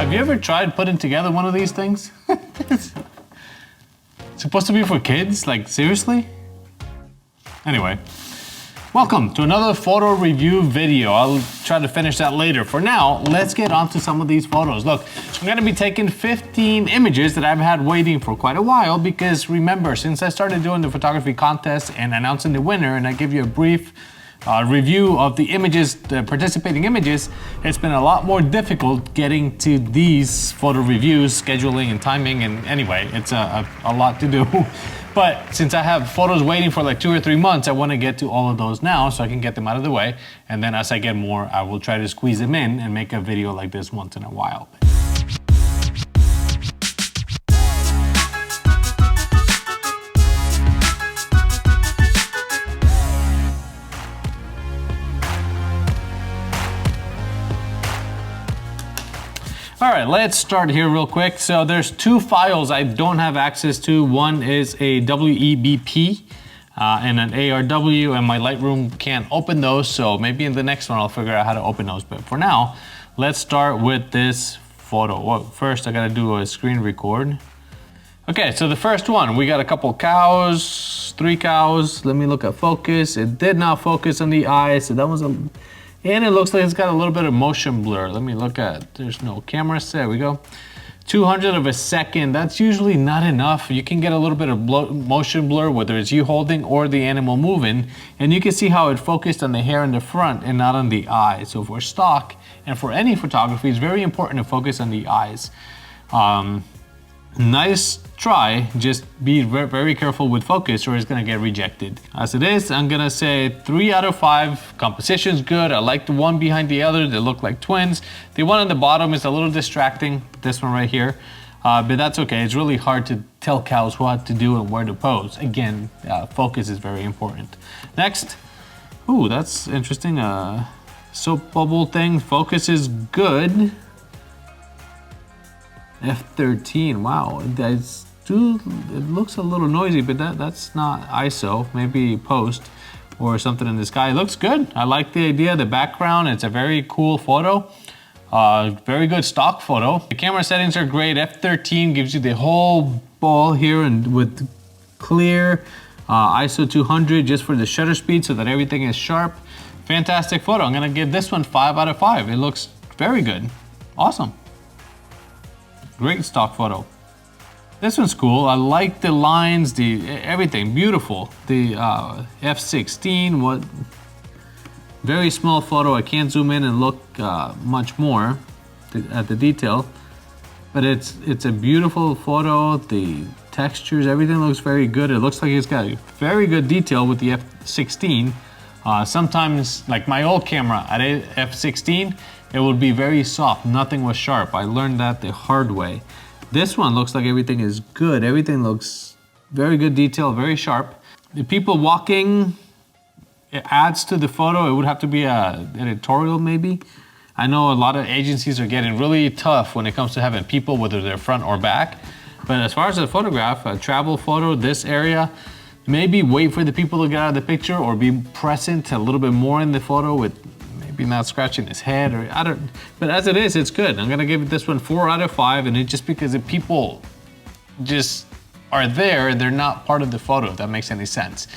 Have you ever tried putting together one of these things? It's supposed to be for kids? Like, seriously? Anyway, welcome to another photo review video. I'll try to finish that later. For now, let's get on to some of these photos. Look, I'm gonna be taking 15 images that I've had waiting for quite a while because remember, since I started doing the photography contest and announcing the winner, and I give you a brief review of the images, the participating images, it's been a lot more difficult getting to these photo reviews, scheduling and timing, and anyway, it's a lot to do. But since I have photos waiting for like 2 or 3 months, I want to get to all of those now so I can get them out of the way. And then as I get more, I will try to squeeze them in and make a video like this once in a while. All right, let's start here real quick. So there's 2 files I don't have access to. One is a WEBP and an ARW, and my Lightroom can't open those. So maybe in the next one, I'll figure out how to open those. But for now, let's start with this photo. Well, first I gotta do a screen record. Okay, so the first one, we got a couple cows, 3 cows. Let me look at focus. It did not focus on the eye, so that was a, and it looks like it's got a little bit of motion blur. Let me look at, there's no camera, there we go. 200 of a second, that's usually not enough. You can get a little bit of motion blur, whether it's you holding or the animal moving, and you can see how it focused on the hair in the front and not on the eye. So for stock, and for any photography, it's very important to focus on the eyes. Nice try, just be very careful with focus or it's gonna get rejected. As it is, I'm gonna say 3 out of 5. Composition's good. I like the one behind the other. They look like twins. The one on the bottom is a little distracting, this one right here, but that's okay. It's really hard to tell cows what to do and where to pose. Again, focus is very important. Next, ooh, that's interesting. Soap bubble thing, focus is good. F13, wow, it looks a little noisy, but that's not ISO, maybe post or something in the sky. It looks good. I like the idea, the background, it's a very cool photo. Very good stock photo. The camera settings are great. F13 gives you the whole ball here and with clear ISO 200 just for the shutter speed so that everything is sharp. Fantastic photo. I'm gonna give this one 5 out of 5. It looks very good. Awesome. Great stock photo. This one's cool. I like the lines, everything, beautiful. The F16, what very small photo. I can't zoom in and look much more at the detail, but it's a beautiful photo. The textures, everything looks very good. It looks like it's got very good detail with the F16. Sometimes, like my old camera at F16, it would be very soft, nothing was sharp. I learned that the hard way. This one looks like everything is good. Everything looks very good detail, very sharp. The people walking, it adds to the photo. It would have to be an editorial maybe. I know a lot of agencies are getting really tough when it comes to having people, whether they're front or back. But as far as a photograph, a travel photo, this area, maybe wait for the people to get out of the picture or be present a little bit more in the photo with maybe not scratching his head or I don't, but as it is, it's good. I'm gonna give this one 4 out of 5, and it's just because the people just are there and they're not part of the photo, if that makes any sense.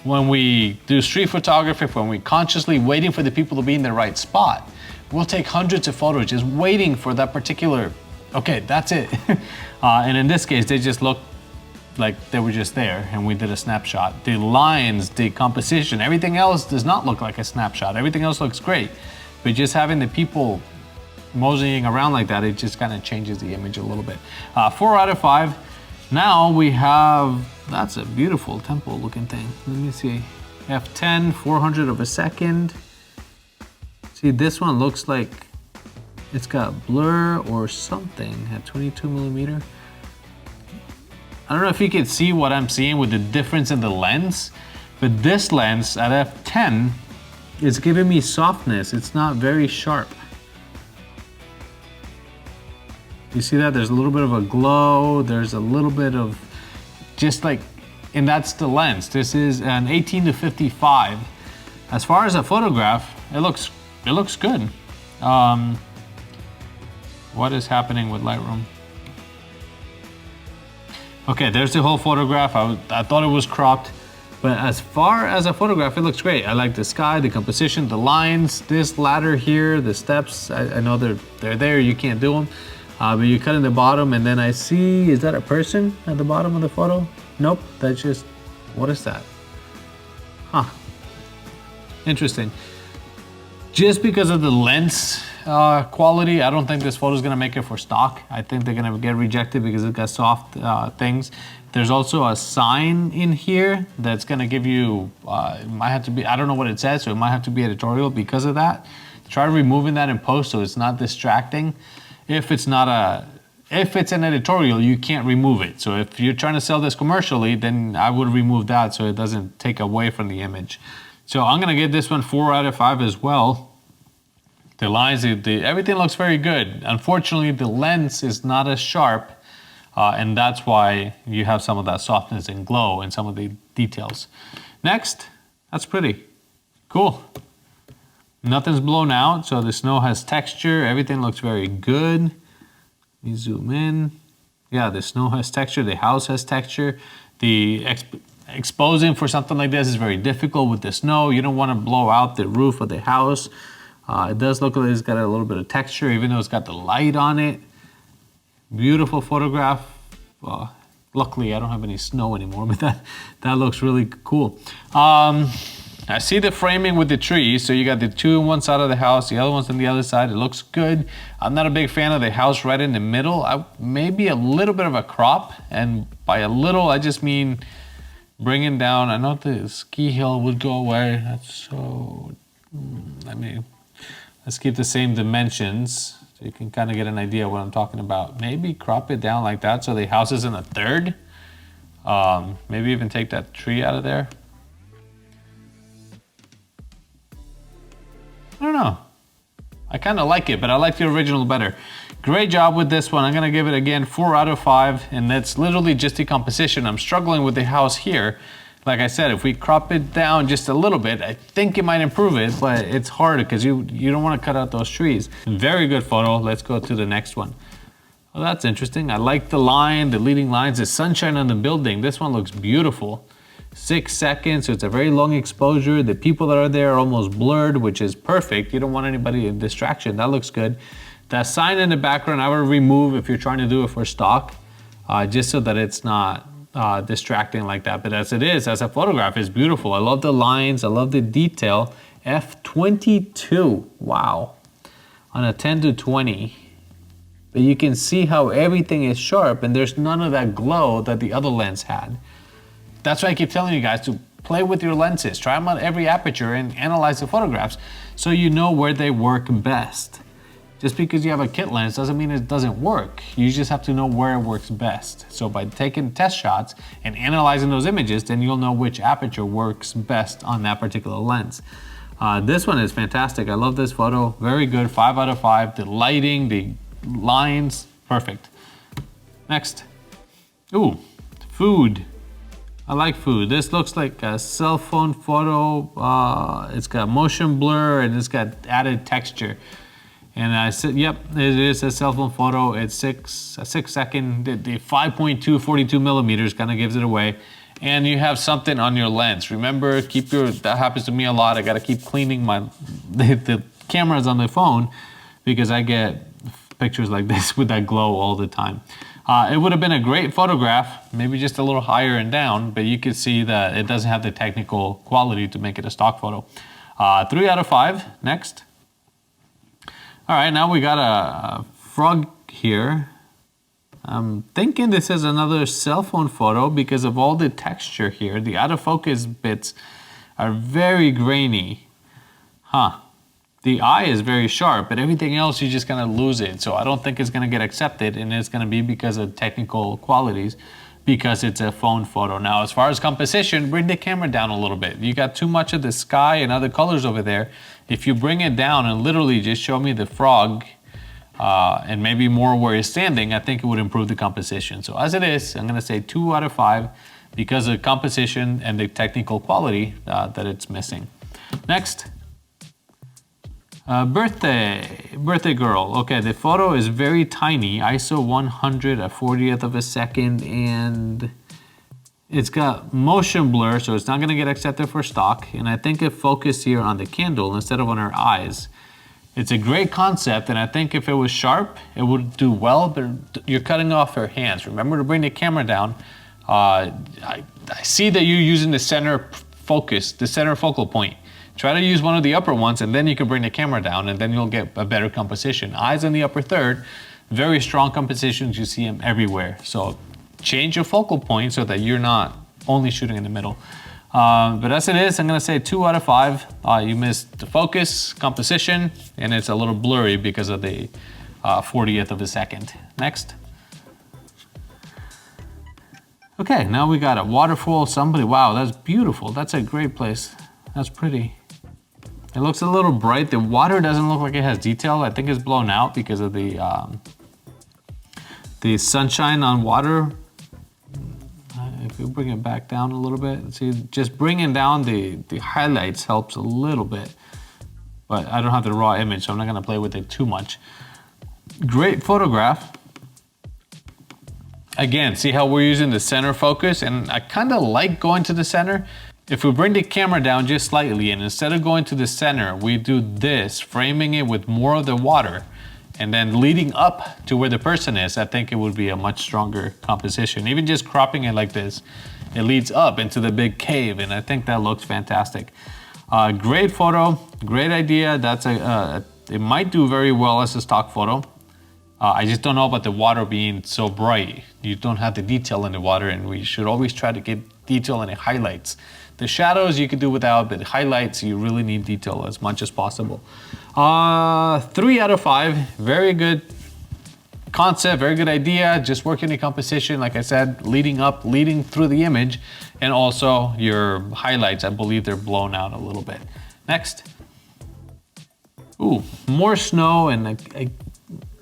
When we do street photography, when we consciously waiting for the people to be in the right spot, we'll take hundreds of photos just waiting for that particular, okay, that's it. And in this case, they just look like they were just there and we did a snapshot. The lines, the composition, everything else does not look like a snapshot. Everything else looks great, but just having the people moseying around like that, it just kind of changes the image a little bit. 4 out of 5. Now we have, that's a beautiful temple looking thing. Let me see, F10, 400 of a second. See, this one looks like it's got blur or something at 22 millimeter. I don't know if you can see what I'm seeing with the difference in the lens, but this lens at f10 is giving me softness. It's not very sharp. You see that? There's a little bit of a glow. There's a little bit of just like, and that's the lens. This is an 18 to 55. As far as a photograph, it looks good. What is happening with Lightroom? Okay, there's the whole photograph. I thought it was cropped, but as far as a photograph, it looks great. I like the sky, the composition, the lines, this ladder here, the steps. I know they're there, you can't do them. But you cut in the bottom, and then I see, is that a person at the bottom of the photo? Nope, that's just, what is that? Huh, interesting. Just because of the lens quality, I don't think this photo is gonna make it for stock. I think they're gonna get rejected because it got soft things. There's also a sign in here that's gonna give you, it might have to be, I don't know what it says, so it might have to be editorial because of that. Try removing that in post so it's not distracting. If it's an editorial, you can't remove it. So if you're trying to sell this commercially, then I would remove that so it doesn't take away from the image. So I'm gonna give this one 4 out of 5 as well. The lines, everything looks very good. Unfortunately, the lens is not as sharp, and that's why you have some of that softness and glow in some of the details. Next, that's pretty cool. Nothing's blown out, so the snow has texture. Everything looks very good. Let me zoom in. Yeah, the snow has texture. The house has texture. The exposing for something like this is very difficult with the snow. You don't want to blow out the roof of the house. It does look like it's got a little bit of texture, even though it's got the light on it. Beautiful photograph. Luckily, I don't have any snow anymore, but that looks really cool. I see the framing with the trees. So you got the two on one side of the house, the other one's on the other side. It looks good. I'm not a big fan of the house right in the middle. Maybe a little bit of a crop, and by a little, I just mean bringing down. I know the ski hill would go away. That's so, let's keep the same dimensions so you can kind of get an idea of what I'm talking about. Maybe crop it down like that so the house is in a third. Maybe even take that tree out of there. I don't know. I kind of like it, but I like the original better. Great job with this one. I'm gonna give it again 4 out of 5, and that's literally just the composition. I'm struggling with the house here. Like I said, if we crop it down just a little bit, I think it might improve it, but it's hard because you don't want to cut out those trees. Very good photo. Let's go to the next one. Well, that's interesting. I like the line, the leading lines, the sunshine on the building. This one looks beautiful. 6 seconds, so it's a very long exposure. The people that are there are almost blurred, which is perfect. You don't want anybody in distraction. That looks good. That sign in the background, I would remove if you're trying to do it for stock, just so that it's not distracting like that. But as it is, as a photograph, it's beautiful. I love the lines, I love the detail. F22, wow. On a 10-20. But you can see how everything is sharp and there's none of that glow that the other lens had. That's why I keep telling you guys to play with your lenses. Try them on every aperture and analyze the photographs so you know where they work best. Just because you have a kit lens doesn't mean it doesn't work. You just have to know where it works best. So by taking test shots and analyzing those images, then you'll know which aperture works best on that particular lens. This one is fantastic. I love this photo. Very good, 5 out of 5. The lighting, the lines, perfect. Next. Ooh, food. I like food. This looks like a cell phone photo. It's got motion blur and it's got added texture. And I said, yep, it is a cell phone photo. It's a 6 second, the 5.2, 42 millimeters kind of gives it away. And you have something on your lens. Remember, that happens to me a lot. I got to keep cleaning the cameras on the phone because I get pictures like this with that glow all the time. It would have been a great photograph, maybe just a little higher and down, but you could see that it doesn't have the technical quality to make it a stock photo. 3 out of 5, next. All right, now we got a frog here. I'm thinking this is another cell phone photo because of all the texture here. The out of focus bits are very grainy. The eye is very sharp, but everything else you just kind of lose it. So I don't think it's gonna get accepted, and it's gonna be because of technical qualities, because it's a phone photo. Now, as far as composition, bring the camera down a little bit. You got too much of the sky and other colors over there. If you bring it down and literally just show me the frog and maybe more where he's standing, I think it would improve the composition. So as it is, I'm gonna say 2 out of 5 because of composition and the technical quality that it's missing. Next. Birthday girl. Okay, the photo is very tiny, ISO 100 at 40th of a second, and it's got motion blur, so it's not gonna get accepted for stock. And I think it focused here on the candle instead of on her eyes. It's a great concept, and I think if it was sharp, it would do well, but you're cutting off her hands. Remember to bring the camera down. I see that you're using the center focus, the center focal point. Try to use one of the upper ones, and then you can bring the camera down, and then you'll get a better composition. Eyes on the upper third, very strong compositions. You see them everywhere. So change your focal point so that you're not only shooting in the middle. But as it is, I'm gonna say 2 out of 5. You missed the focus, composition, and it's a little blurry because of the 40th of a second. Next. Okay, now we got a waterfall. Somebody, wow, that's beautiful. That's a great place. That's pretty. It looks a little bright. The water doesn't look like it has detail. I think it's blown out because of the sunshine on water. If we bring it back down a little bit, see, just bringing down the highlights helps a little bit, but I don't have the raw image, so I'm not gonna play with it too much. Great photograph. Again, see how we're using the center focus, and I kind of like going to the center. If we bring the camera down just slightly, and instead of going to the center, we do this, framing it with more of the water, and then leading up to where the person is, I think it would be a much stronger composition. Even just cropping it like this, it leads up into the big cave, and I think that looks fantastic. Great photo, great idea. That's it might do very well as a stock photo. I just don't know about the water being so bright. You don't have the detail in the water, and we should always try to get detail in the highlights. The shadows you could do without, but the highlights you really need detail as much as possible. 3 out of 5, very good concept, very good idea. Just working the composition, like I said, leading up, leading through the image, and also your highlights, I believe they're blown out a little bit. Next. Ooh, more snow, and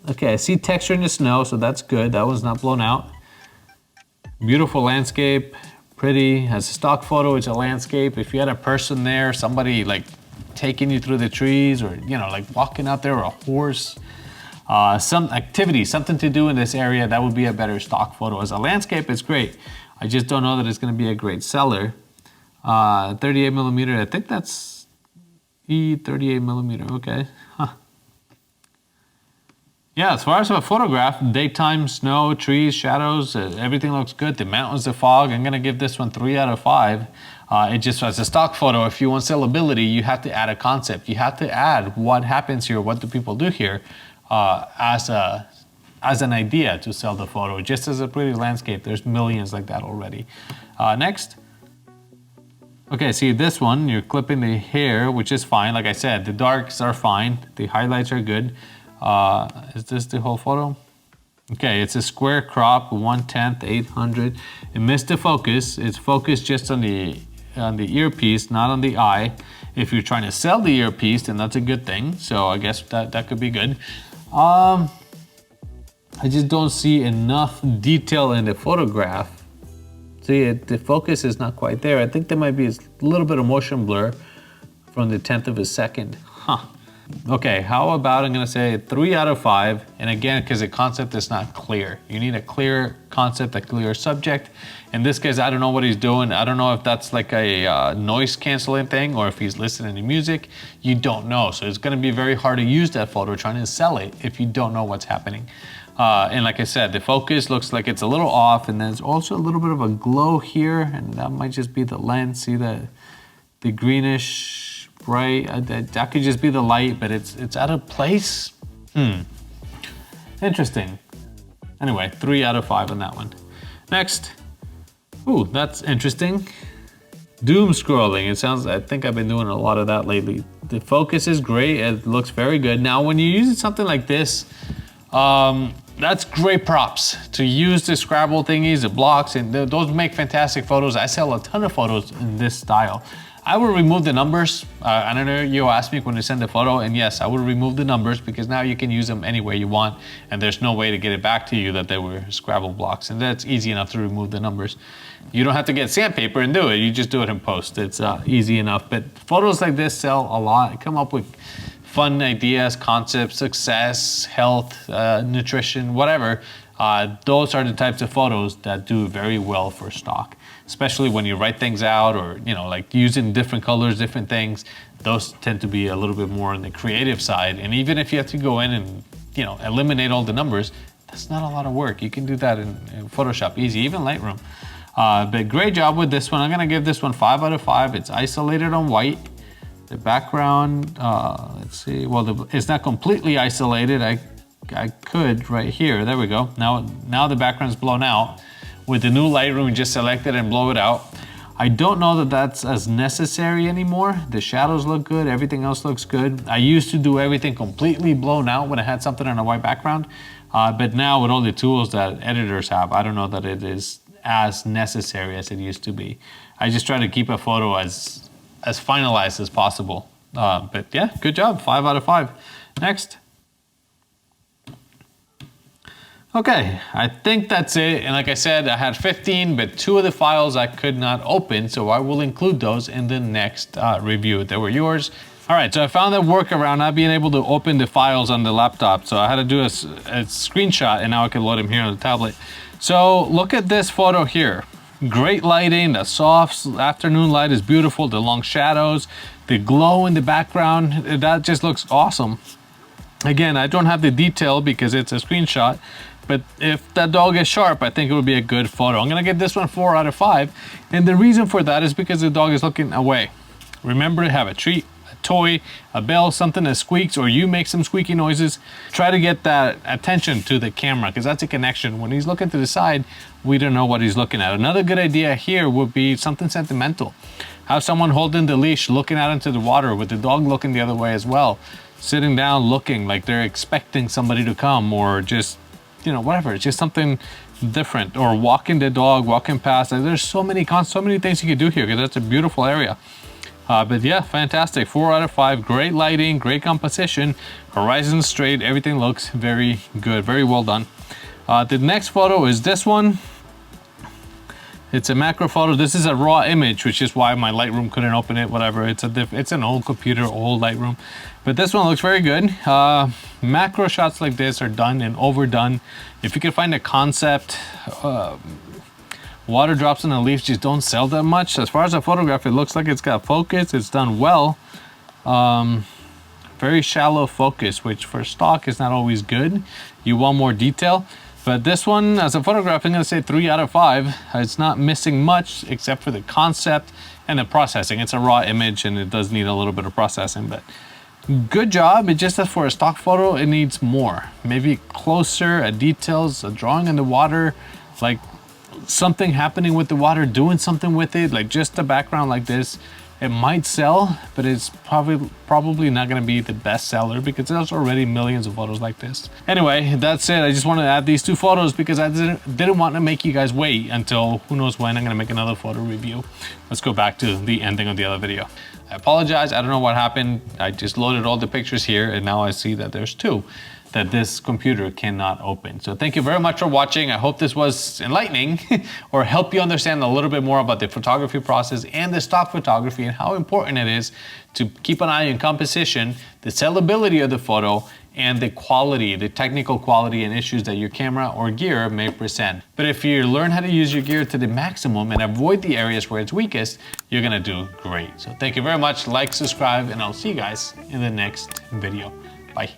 okay, I see texture in the snow, so that's good. That one's not blown out. Beautiful landscape, pretty. As a stock photo, it's a landscape. If you had a person there, somebody like taking you through the trees, or like walking out there, or a horse, some activity, something to do in this area, that would be a better stock photo. As a landscape, it's great. I just don't know that it's gonna be a great seller. 38 millimeter, I think that's E38 millimeter, okay. Huh. Yeah, as far as a photograph, daytime, snow, trees, shadows, everything looks good. The mountains, the fog, I'm gonna give this one 3 out of 5. It just, as a stock photo, if you want sellability, you have to add a concept. You have to add what happens here, what do people do here, as an idea to sell the photo. Just as a pretty landscape, there's millions like that already. Next. Okay, see this one, you're clipping the hair, which is fine. Like I said, the darks are fine. The highlights are good. Is this the whole photo? Okay, it's a square crop, 1/10, 800. It missed the focus. It's focused just on the earpiece, not on the eye. If you're trying to sell the earpiece, then that's a good thing. So I guess that could be good. I just don't see enough detail in the photograph. See, the focus is not quite there. I think there might be a little bit of motion blur from the 10th of a second. Huh. Okay, how about I'm gonna say 3 out of 5, and again, because the concept is not clear. You need a clear concept, a clear subject. In this case, I don't know what he's doing. I don't know if that's like a noise canceling thing, or if he's listening to music. You don't know, so it's gonna be very hard to use that photo trying to sell it if you don't know what's happening. And like I said, the focus looks like it's a little off, and there's also a little bit of a glow here, and that might just be the lens. See the greenish bright, that could just be the light, but it's out of place. Interesting. Anyway, 3 out of 5 on that one. Next. Ooh, that's interesting. Doom scrolling. It sounds, I think I've been doing a lot of that lately. The focus is great. It looks very good. Now, when you use something like this, that's great props. To use the Scrabble thingies, the blocks, and those make fantastic photos. I sell a ton of photos in this style. I will remove the numbers. I don't know, you asked me when you send the photo, and yes, I will remove the numbers because now you can use them any way you want, and there's no way to get it back to you that they were Scrabble blocks, and that's easy enough to remove the numbers. You don't have to get sandpaper and do it, you just do it in post. It's easy enough, but photos like this sell a lot. I come up with fun ideas, concepts, success, health, nutrition, whatever, those are the types of photos that do very well for stock. Especially when you write things out, or like using different colors, different things. Those tend to be a little bit more on the creative side. And even if you have to go in and eliminate all the numbers, that's not a lot of work. You can do that in Photoshop easy, even Lightroom. But great job with this one. I'm gonna give this one 5 out of 5. It's isolated on white. The background, let's see. Well, it's not completely isolated. I could right here. There we go. Now the background's blown out. With the new Lightroom, just select it and blow it out. I don't know that that's as necessary anymore. The shadows look good, everything else looks good. I used to do everything completely blown out when I had something on a white background. But now with all the tools that editors have, I don't know that it is as necessary as it used to be. I just try to keep a photo as finalized as possible. But yeah, good job, 5 out of 5. Next. Okay, I think that's it. And like I said, I had 15, but 2 of the files I could not open, so I will include those in the next review. They were yours. All right, so I found that workaround not being able to open the files on the laptop. So I had to do a screenshot, and now I can load them here on the tablet. So look at this photo here. Great lighting, the soft afternoon light is beautiful, the long shadows, the glow in the background, that just looks awesome. Again, I don't have the detail because it's a screenshot, but if that dog is sharp, I think it would be a good photo. I'm gonna give this one 4 out of 5. And the reason for that is because the dog is looking away. Remember to have a treat, a toy, a bell, something that squeaks, or you make some squeaky noises. Try to get that attention to the camera, because that's a connection. When he's looking to the side, we don't know what he's looking at. Another good idea here would be something sentimental. Have someone holding the leash, looking out into the water with the dog looking the other way as well. Sitting down, looking like they're expecting somebody to come, or just whatever. It's just something different, or walking the dog, walking past. There's so many things you could do here, because that's a beautiful area. But yeah, fantastic. 4 out of 5. Great lighting, great composition, horizon straight. Everything looks very good, very well done. The next photo is this one. It's a macro photo. This is a raw image, which is why my Lightroom couldn't open it, whatever. It's an old computer, old Lightroom. But this one looks very good. Macro shots like this are done and overdone. If you can find a concept, water drops on the leaves just don't sell that much. As far as the photograph, it looks like it's got focus. It's done well. Very shallow focus, which for stock is not always good. You want more detail. But this one, as a photograph, I'm gonna say 3 out of 5. It's not missing much except for the concept and the processing. It's a raw image and it does need a little bit of processing, but good job. It just that for a stock photo, it needs more. Maybe closer, details, a drawing in the water, like something happening with the water, doing something with it, like just the background like this. It might sell, but it's probably not gonna be the best seller, because there's already millions of photos like this. Anyway, that's it. I just wanted to add these 2 photos because I didn't want to make you guys wait until who knows when I'm gonna make another photo review. Let's go back to the ending of the other video. I apologize, I don't know what happened. I just loaded all the pictures here, and now I see that there's 2 that this computer cannot open. So thank you very much for watching. I hope this was enlightening or help you understand a little bit more about the photography process and the stock photography, and how important it is to keep an eye on composition, the sellability of the photo, and the quality, the technical quality and issues that your camera or gear may present. But if you learn how to use your gear to the maximum and avoid the areas where it's weakest, you're gonna do great. So thank you very much. Like, subscribe, and I'll see you guys in the next video. Bye.